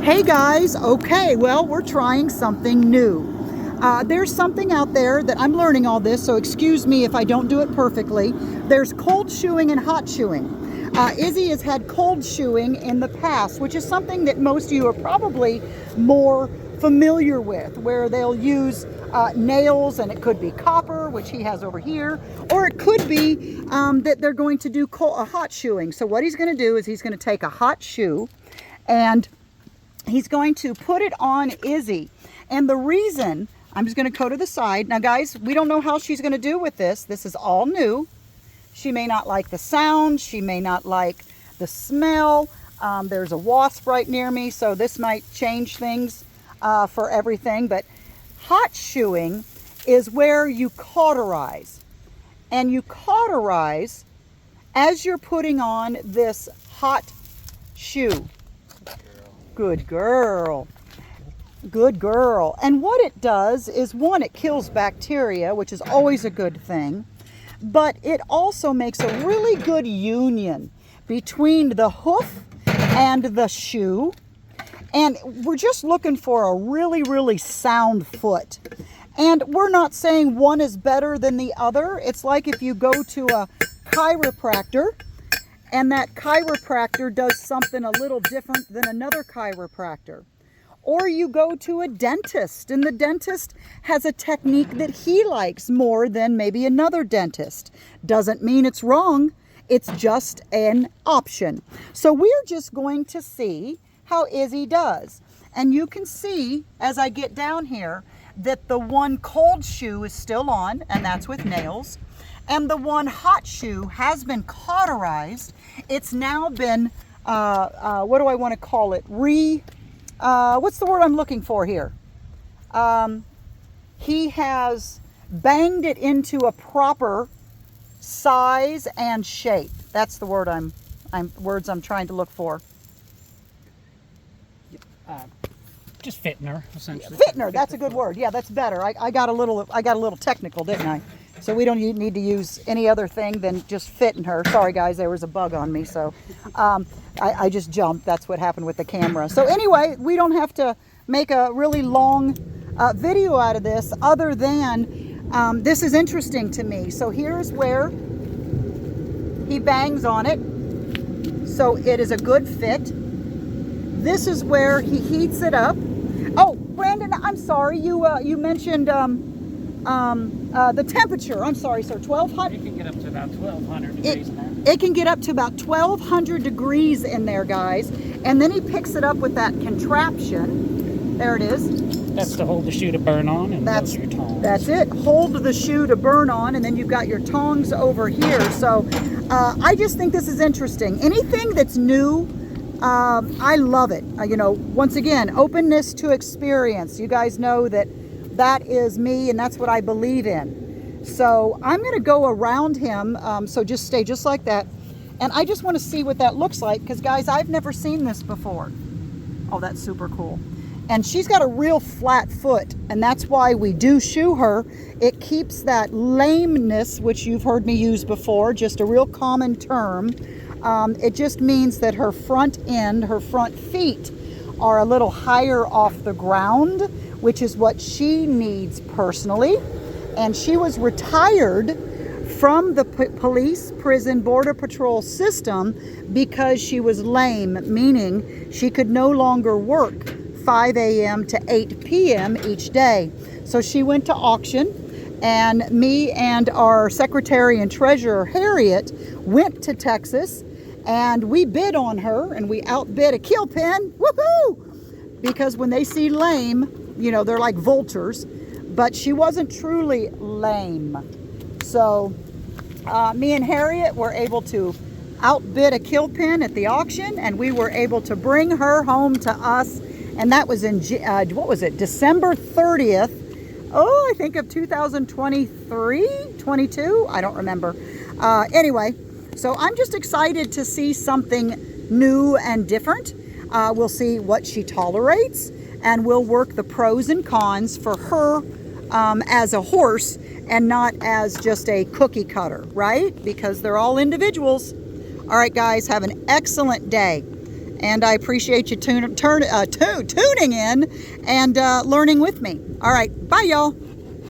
Hey guys, okay, well, we're trying something new. There's something out there that I'm learning all this, so excuse me if I don't do it perfectly. There's cold shoeing and hot shoeing. Izzy has had cold shoeing in the past, which is something that most of you are probably more familiar with, where they'll use nails, and it could be copper, which he has over here, or it could be that they're going to do hot shoeing. So what he's going to do is he's going to take a hot shoe and he's going to put it on Izzy. And the reason, I'm just going to go to the side. Now guys, we don't know how she's going to do with this. This is all new. She may not like the sound. She may not like the smell. There's a wasp right near me, so this might change things for everything. But hot shoeing is where you cauterize. And you cauterize as you're putting on this hot shoe. Good girl. Good girl. And what it does is, one, it kills bacteria, which is always a good thing, but it also makes a really good union between the hoof and the shoe. And we're just looking for a really, really sound foot. And we're not saying one is better than the other. It's like if you go to a chiropractor and that chiropractor does something a little different than another chiropractor. Or you go to a dentist and the dentist has a technique that he likes more than maybe another dentist. Doesn't mean it's wrong. It's just an option. So we're just going to see how Izzy does. And you can see as I get down here that the one cold shoe is still on, and that's with nails. And the one hot shoe has been cauterized. It's now been, what do I want to call it? What's the word I'm looking for here? He has banged it into a proper size and shape. That's the word I'm trying to look for. Just fitting her, essentially. Fitting her, that's a good word. Yeah, that's better. I got a little technical, didn't I? So we don't need to use any other thing than just fitting her. Sorry guys, there was a bug on me, so I just jumped. That's what happened with the camera. So anyway, we don't have to make a really long video out of this, other than this is interesting to me. So here's where he bangs on it. So it is a good fit. This is where he heats it up. Oh, Brandon, I'm sorry, you mentioned the temperature. I'm sorry, sir. 1200. It can get up to about 1200 degrees in there. It can get up to about 1200 degrees in there, guys. And then he picks it up with that contraption. There it is. That's to hold the shoe to burn on, and those are your tongs. That's it. Hold the shoe to burn on, and then you've got your tongs over here. So I just think this is interesting. Anything that's new, I love it. You know, once again, openness to experience. You guys know that is me, and that's what I believe in. So I'm going to go around him, so just stay just like that. And I just want to see what that looks like, because guys, I've never seen this before. Oh, that's super cool. And she's got a real flat foot, and that's why we do shoe her. It keeps that lameness, which you've heard me use before, just a real common term. It just means that her front end, her front feet are a little higher off the ground, which is what she needs personally. And she was retired from the police, prison, border patrol system because she was lame, meaning she could no longer work 5 a.m. to 8 p.m. each day. So she went to auction, and me and our secretary and treasurer, Harriet, went to Texas, and we bid on her, and we outbid a kill pin. Woohoo! Because when they see lame, you know, they're like vultures, but she wasn't truly lame. So me and Harriet were able to outbid a kill pin at the auction, and we were able to bring her home to us. And that was in, what was it, December 30th, I think of 2023, 22, I don't remember. Anyway, so I'm just excited to see something new and different. We'll see what she tolerates, and we'll work the pros and cons for her as a horse and not as just a cookie cutter, right? Because they're all individuals. All right, guys, have an excellent day. And I appreciate you tuning in and learning with me. All right, bye, y'all.